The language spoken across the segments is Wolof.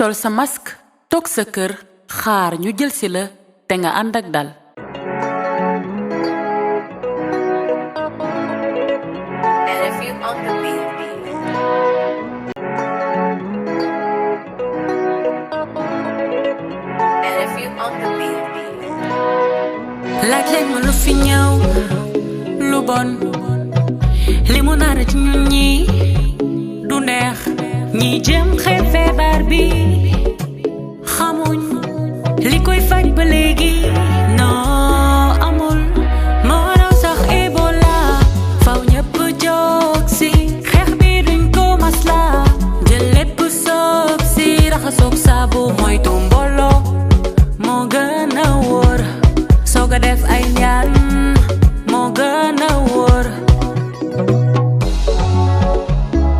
sol sa masque toog sa kër xaar ñu jël si la te nga ànd ak dal. laaj leen ma lu fi ñëw lu bon li mu nar ci ñun ñi du neex ñi jëm xeeb feebar bi xamuñ li koy faj ba léegi non amul moo raw sax Ebola faw ñëpp jóg si xeex bi duñ ko masla jël lépp soob si raxasoog saabu moytu mbooloo moo gën a wóor sooga def ay ñaan moo gën a wóor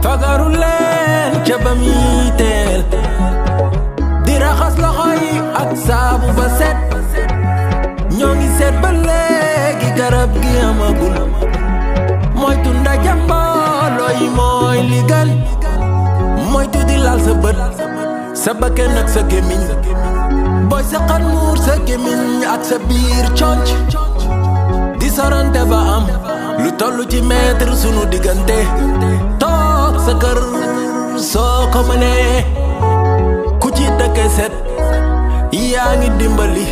fagaru leen ca ba mi teel di raxas loxo yi ak saabu ba set ñoo ngi seet ba léegi garab gi amagul moytu ndaje mbooloo yi mooy li gën moytu di laal sa bët sa bakkan ak sa gémmiñ boy sa xar muur sa gémmiñ ak sa biir conc di sorante ba am lu tollu ci mètre sunu diggante toog sa kër soo ko mënee ku ci dëkke set yaa ngi dimbali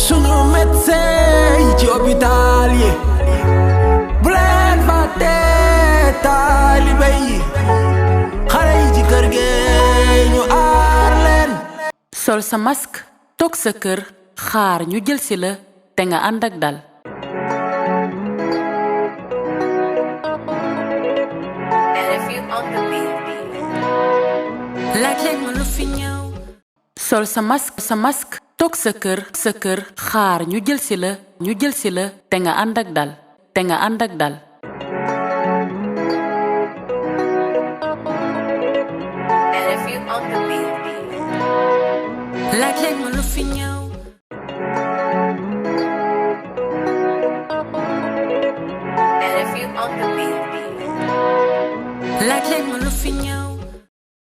sunu médecin yi ci hôpital yi bu leen fàtte taalibe yi xale yi ci kër ge ñu aar leen sol sa masque toog sa kër xaar ñu jël si la te nga ànd ak dal. laaj leen ma lu fi ñëw sol sa masque toog sa kër xaar ñu jël si la te nga ànd ak dal. laaj leen ma lu fi ñëw laaj leen ma lu fi ñëw